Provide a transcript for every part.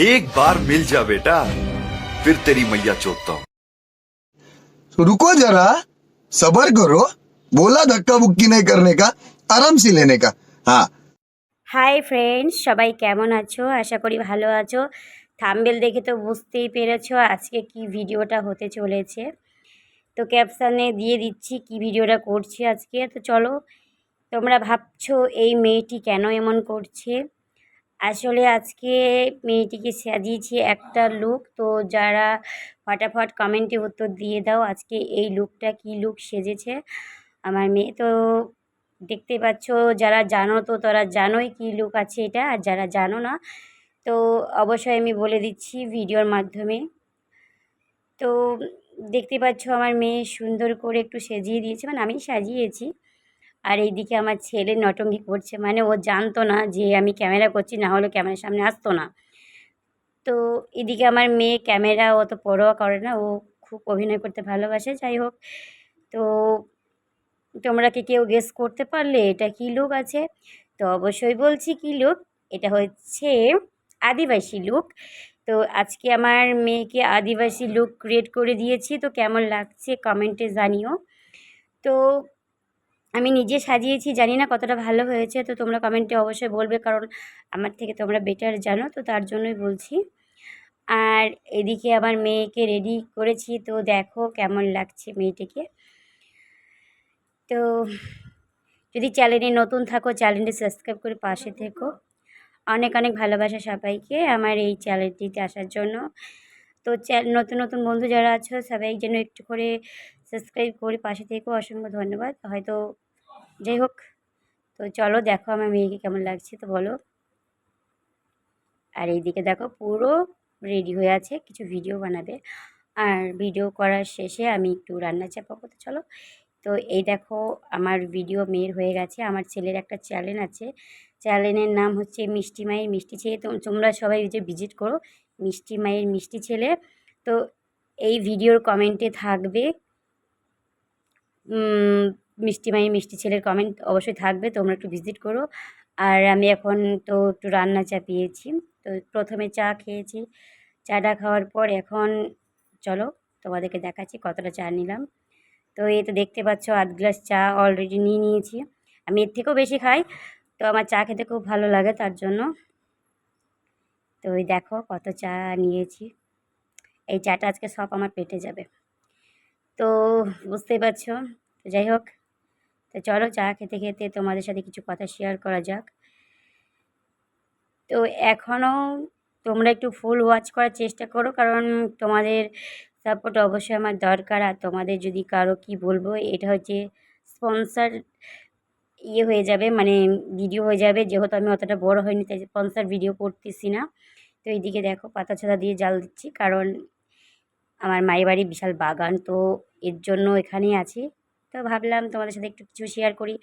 एक बार मिल जा बेटा, फिर तेरी मैया चोदता हूँ। रुको जरा, सबर करो। बोला धक्का बुक्की नहीं करने का, आराम से लेने का। हाँ। হাই ফ্রেন্ডস, সবাই কেমন আছো? আশা করি ভালো আছো। থাম্বনেল দেখে তো বুঝতেই পেরেছো আজকে কি ভিডিওটা হতে চলেছে। তো ক্যাপশনে দিয়ে দিচ্ছি কি ভিডিওটা করছি আজকে। তো চলো, তোমরা ভাবছো এই মেয়েটি কেন এমন করছে। আসলে আজকে মেয়েটিকে সাজিয়েছি একটা লুক। তো যারা ফটাফট কমেন্টে উত্তর দিয়ে দাও আজকে এই লুকটা কি লুক সেজেছে আমার মেয়ে। তো দেখতে পাচ্ছ, যারা জানো তো তারা জানোই কি লুক আছে এটা, আর যারা জানো না তো অবশ্যই আমি বলে দিচ্ছি ভিডিওর মাধ্যমে। তো দেখতে পাচ্ছ আমার মেয়ে সুন্দর করে একটু সাজিয়ে দিয়েছে, মানে আমি সাজিয়েছি। আর এইদিকে আমার ছেলে নটঙ্কি করছে, মানে ও জানতো না যে আমি ক্যামেরা করছি, না হলে ক্যামেরার সামনে আসতো না। তো এদিকে আমার মেয়ে ক্যামেরা অত পরোয়া করে না, ও খুব অভিনয় করতে ভালোবাসে। যাই হোক, তো তোমরা কি কেউ গেস করতে পারলে এটা কী লুক আছে? তো অবশ্যই বলছি কী লুক। এটা হচ্ছে আদিবাসী লুক। তো আজকে আমার মেয়েকে আদিবাসী লুক ক্রিয়েট করে দিয়েছি। তো কেমন লাগছে কমেন্টে জানিও। তো আমি নিজে সাজিয়েছি, জানি না কতটা ভালো হয়েছে। তো তোমরা কমেন্টে অবশ্যই বলবে, কারণ আমার থেকে তোমরা বেটার জানো, তো তার জন্যই বলছি। আর এদিকে আমার মেয়েকে রেডি করেছি, তো দেখো কেমন লাগছে মেয়েটিকে। তো যদি চ্যানেলে নতুন থাকো চ্যানেলটি সাবস্ক্রাইব করে পাশে থেকো। অনেক অনেক ভালোবাসা সবাইকে আমার এই চ্যানেলটিতে আসার জন্য। তো নতুন নতুন বন্ধু যারা আছো সবাই যেন একটু করে সাবস্ক্রাইব করে পাশে থেকো, অসংখ্য ধন্যবাদ। হয়তো যাই হোক, তো চলো দেখো আমার মেয়েকে কেমন লাগছে, তো বলো। আর এইদিকে দেখো পুরো রেডি হয়ে আছে, কিছু ভিডিও বানাবে। আর ভিডিও করার শেষে আমি একটু রান্না চাপাবো। তো চলো, তো এই দেখো আমার ভিডিও মেয়ের হয়ে গেছে। আমার ছেলের একটা চ্যানেল আছে, চ্যানেলের নাম হচ্ছে মিষ্টি মায়ের মিষ্টি ছেলে। তো তোমরা সবাই যে ভিজিট করো মিষ্টি মায়ের মিষ্টি ছেলে। তো এই ভিডিওর কমেন্টে থাকবে মিষ্টি মায়ের মিষ্টি ছেলের কমেন্ট অবশ্যই থাকবে, তোমরা একটু ভিজিট করো। আর আমি এখন তো একটু রান্না চাপিয়েছি। তো প্রথমে চা খেয়েছি, চাটা খাওয়ার পর এখন চলো তোমাদেরকে দেখাচ্ছি কতটা চা নিলাম। তো এই তো দেখতে পাচ্ছ আধ গ্লাস চা অলরেডি নিয়ে নিয়েছি। আমি এর থেকেও বেশি খাই, তো আমার চা খেতে খুব ভালো লাগে তার জন্য। তো ওই দেখো কত চা নিয়েছি, এই চাটা আজকে সব আমার পেটে যাবে। তো বুঝতেই পারছো। তো যাই হোক, তো চলো চা খেতে খেতে তোমাদের সাথে কিছু কথা শেয়ার করা যাক। তো এখনও তোমরা একটু ফুল ওয়াচ করার চেষ্টা করো, কারণ তোমাদের সাপোর্ট অবশ্যই আমার দরকার। আর তোমাদের যদি কারো কি বলবো, এটা হচ্ছে স্পন্সার হয়ে যাবে, মানে ভিডিও হয়ে যাবে। যেহেতু আমি অতটা বড় হয়নি তাই স্পন্সার ভিডিও করতেছি না। তো এইদিকে দেখো পাতা ছাতা দিয়ে জাল দিচ্ছি, কারণ আমার মায়ের বাড়ি বিশাল বাগান, তো এর জন্য এখানেই আছি। তো ভাবলাম তোমাদের সাথে একটু কিছু শেয়ার করি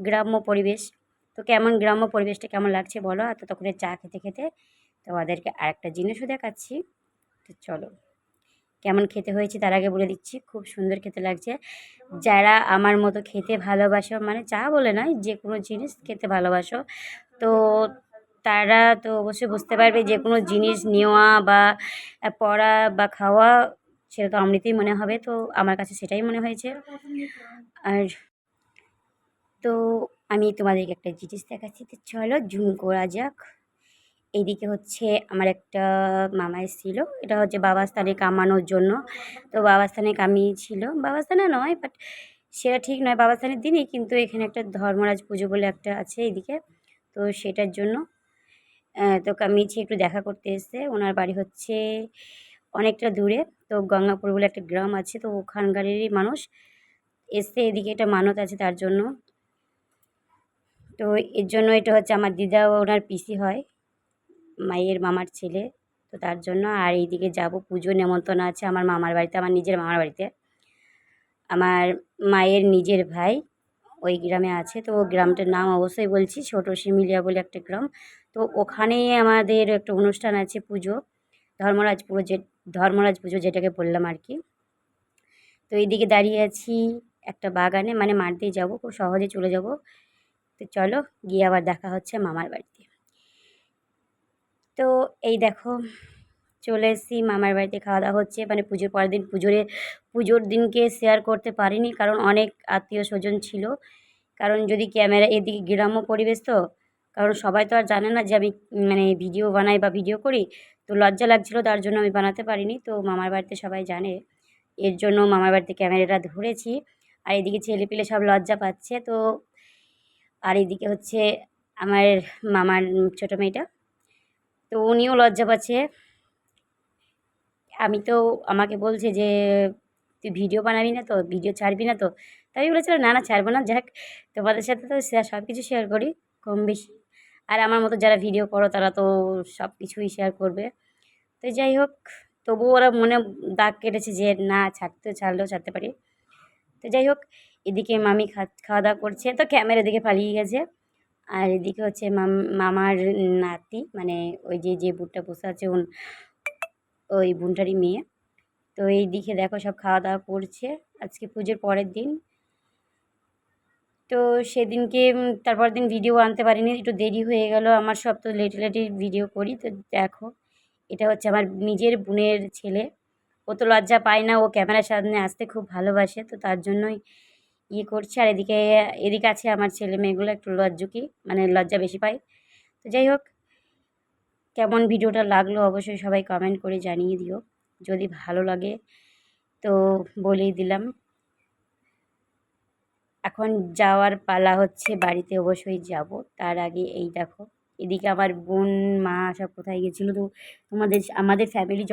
গ্রাম্য পরিবেশ। তো কেমন গ্রাম্য পরিবেশটা কেমন লাগছে বলো। আর ততক্ষণে চা খেতে খেতে তোমাদেরকে আরেকটা জিনিসও দেখাচ্ছি। তো চলো, কেমন খেতে হয়েছে তার আগে বলে দিচ্ছি, খুব সুন্দর খেতে লাগছে। যারা আমার মতো খেতে ভালোবাসো, মানে চা বলে নয়, যে কোনো জিনিস খেতে ভালোবাসো, তো তারা তো অবশ্যই বুঝতে পারবে যে কোনো জিনিস নেওয়া বা পড়া বা খাওয়া সেটা তো অমৃতই মনে হবে। তো আমার কাছে সেটাই মনে হয়েছে। আর তো আমি তোমাদেরকে একটা জিনিস দেখাচ্ছি, তো চলো জুম করা যাক। এইদিকে হচ্ছে আমার একটা মামা এসেছিলো, এটা হচ্ছে বাবা স্থানে কামানোর জন্য। তো বাবা স্থানে কামিয়েছিল, বাবা স্থানে নয় বাট সেটা ঠিক নয়, বাবা স্থানের দিনই, কিন্তু এখানে একটা ধর্মরাজ পুজো বলে একটা আছে এইদিকে, তো সেটার জন্য তো কামিয়েছি। একটু দেখা করতে এসছে, ওনার বাড়ি হচ্ছে অনেকটা দূরে। তো গঙ্গাপুর বলে একটা গ্রাম আছে, তো ওখানকারেরই মানুষ এসছে এদিকে, একটা মানত আছে তার জন্য। তো এর জন্য এটা হচ্ছে আমার দিদা, ওনার পিসি হয়, মায়ের মামার ছেলে। তো তার জন্য। আর এইদিকে যাব, পুজো নেমন্তন্ন আছে আমার মামার বাড়িতে, আমার নিজের মামার বাড়িতে। আমার মায়ের নিজের ভাই ওই গ্রামে আছে, তো গ্রামটার নাম অবশ্যই বলছি, ছোটো শিমিলিয়া বলে একটা গ্রাম। তো ওখানেই আমাদের একটা অনুষ্ঠান আছে, পুজো, ধর্মরাজ পুজো যেটাকে বললাম আর কি। তো এইদিকে দাঁড়িয়ে আছি একটা বাগানে, মানে মাঠ দিয়ে যাবো, খুব সহজে চলে যাব। তো চলো গিয়ে আবার দেখা হচ্ছে মামার বাড়িতে। তো এই দেখো চলে এসেছি মামার বাড়িতে, খাওয়া দাওয়া হচ্ছে, মানে পুজোর পরের দিন পুজোর দিনকে শেয়ার করতে পারিনি, কারণ অনেক আত্মীয় স্বজন ছিল। কারণ যদি ক্যামেরা, এদিকে গ্রাম্য পরিবেশ তো, কারণ সবাই তো আর জানে না যে আমি মানে ভিডিও বানাই বা ভিডিও করি, তো লজ্জা লাগছিল, তার জন্য আমি বানাতে পারিনি। তো মামার বাড়িতে সবাই জানে, এর জন্য মামার বাড়িতে ক্যামেরাটা ধরেছি। আর এদিকে ছেলেপিলে সব লজ্জা পাচ্ছে। তো আর এদিকে হচ্ছে আমার মামার ছোটো মেয়েটা, তো উনিও লজ্জা পাচ্ছে। আমি তো, আমাকে বলছে যে তুই ভিডিও বানাবি না তো, ভিডিও ছাড়বি না তো? তাই আমি বলেছিলাম না না, ছাড়বো না, যাক তোমাদের সাথে তো সব কিছু শেয়ার করি কম বেশি। আর আমার মতো যারা ভিডিও করো তারা তো সব কিছুই শেয়ার করবে। তো যাই হোক, তবুও ওরা মনে দাগ কেটেছে যে না, ছাড়লেও ছাড়তে পারি। তো যাই হোক, এদিকে মামি খাওয়া দাওয়া করছে, তো ক্যামেরা দিকে পালিয়ে গেছে। আর এদিকে হচ্ছে মামার নাতি, মানে ওই যে বুটটা বসে আছে, ওই বোনটারই মেয়ে। তো এই দিকে দেখো সব খাওয়া দাওয়া করছে। আজকে পুজোর পরের দিন, তো সেদিনকে তারপরের দিন ভিডিও আনতে পারিনি, একটু দেরি হয়ে গেল আমার। সব তো লেটে ভিডিও করি। তো দেখো, এটা হচ্ছে আমার নিজের বোনের ছেলে। ও তো লজ্জা পায় না, ও ক্যামেরার সামনে আসতে খুব ভালোবাসে, তো তার জন্যই করছে। আর এদিকে আছে আমার ছেলে মেয়েগুলো একটু লজ্জুকি, মানে লজ্জা বেশি পায়। তো যাই হোক, কেমন ভিডিওটা লাগলো অবশ্যই সবাই কমেন্ট করে জানিয়ে দিও। যদি ভালো লাগে তো বলেই দিলাম। এখন যাওয়ার পালা হচ্ছে, বাড়িতে অবশ্যই যাব। তার আগে এই দেখো, এদিকে আমার বোন মা সব কোথায় গেছিলো, তো আমাদের ফ্যামিলি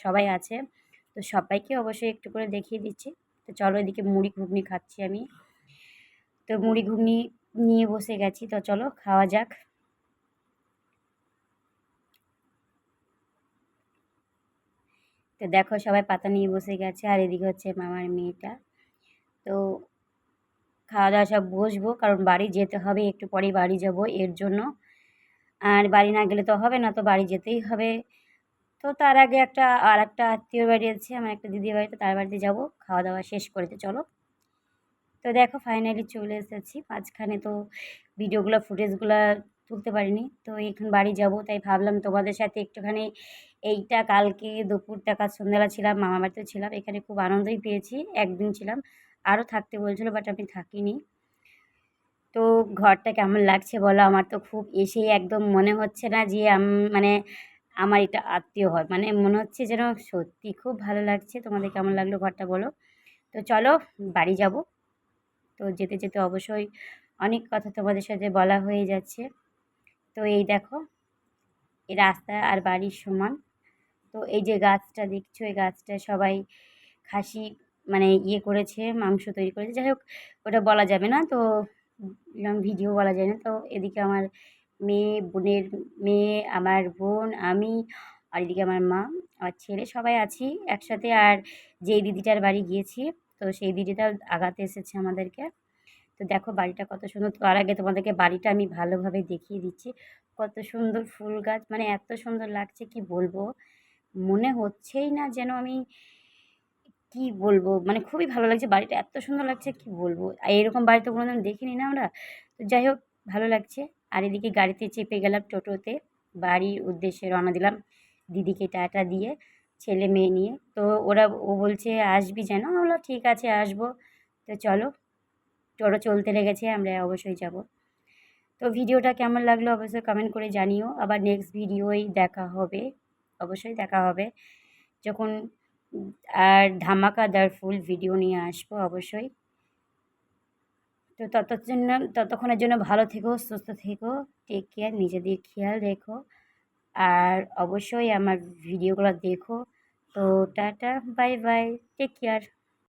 সবাই আছে, তো সবাইকে অবশ্যই একটু করে দেখিয়ে দিচ্ছি। তো চলো, এদিকে মুড়ি ঘুগনি খাচ্ছি আমি। তো মুড়ি ঘুগনি নিয়ে বসে গেছি, তো চলো খাওয়া যাক। তো দেখো সবাই পাতা নিয়ে বসে গেছে, আর এদিকে হচ্ছে মামার মেয়েটা। তো খাওয়া দাওয়া সব বসবো, কারণ বাড়ি যেতে হবে, একটু পরেই বাড়ি যাব এর জন্য। আর বাড়ি না গেলে তো হবে না, তো বাড়ি যেতেই হবে। তো তার আগে আর একটা আত্মীয়র বাড়ি আছে, আমার একটা দিদির বাড়িতে, তার বাড়িতে যাব খাওয়া দাওয়া শেষ করে। তো চলো, তো দেখো ফাইনালি চলে এসেছি। মাঝখানে তো ফুটেজগুলো তুলতে পারিনি, তো এখন বাড়ি যাব, তাই ভাবলাম তোমাদের সাথে একটুখানি এইটা। কালকে দুপুরটা কাজ সন্ধ্যাবেলা ছিলাম মামার বাড়িতে, ছিলাম এখানে, খুব আনন্দই পেয়েছি। একদিন ছিলাম, আরও থাকতে বলছিল, বাট আমি থাকিনি। তো ঘরটা কেমন লাগছে বলো? আমার তো খুব এসেই একদম মনে হচ্ছে না যে মানে আমার এটা আত্মীয় হয়, মানে মনে হচ্ছে যেন সত্যি খুব ভালো লাগছে। তোমাদের কেমন লাগলো ঘরটা বলো? তো চলো বাড়ি যাব। তো যেতে যেতে অবশ্যই অনেক কথা তোমাদের সাথে বলা হয়ে যাচ্ছে। তো এই দেখো, এই রাস্তা আর বাড়ির সমান। তো এই যে গাছটা দেখছো, এই গাছটা সবাই খাসি, মানে করেছে, মাংস তৈরি করেছে। যাই হোক, ওটা বলা যাবে না, তো ভিডিও বলা যায় না। তো এদিকে আমার বোনের মেয়ে, আমার বোন, আমি, আর এদিকে আমার মা, আমার ছেলে, সবাই আছি একসাথে। আর যেই দিদিটার বাড়ি গিয়েছি, তো সেই দিদিটা আগাতে এসেছে আমাদেরকে। তো দেখো বাড়িটা কত সুন্দর। তো তার আগে তোমাদেরকে বাড়িটা আমি ভালোভাবে দেখিয়ে দিচ্ছি। কত সুন্দর ফুল গাছ, মানে এত সুন্দর লাগছে কি বলবো, মনে হচ্ছেই না যেন আমি, কি বলবো, মানে খুবই ভালো লাগছে, বাড়িটা এত সুন্দর লাগছে কি বলবো। আর এরকম বাড়ি তো কোনোদিন দেখিনি না আমরা। তো যাই হোক, ভালো লাগছে। আর এদিকে গাড়িতে চেপে গেলাম, টোটোতে বাড়ির উদ্দেশ্যে রওনা দিলাম, দিদিকে টাটা দিয়ে, ছেলে মেয়ে নিয়ে। তো ও বলছে আসবি যেন, আমি বললাম ঠিক আছে আসবো। তো চলো, টোটো চলতে লেগেছে, আমরা অবশ্যই যাব। তো ভিডিওটা কেমন লাগলো অবশ্যই কমেন্ট করে জানিও। আবার নেক্সট ভিডিওই দেখা হবে, অবশ্যই দেখা হবে যখন, আর ধামাকাদার ফুল ভিডিও নিয়ে আসবো অবশ্যই। তো ততক্ষণের জন্য ভালো থেকো, সুস্থ থেকো, টেক কেয়ার, নিজেদের খেয়াল রেখো। আর অবশ্যই আমার ভিডিওগুলো দেখো। তো tata, bye bye, take care.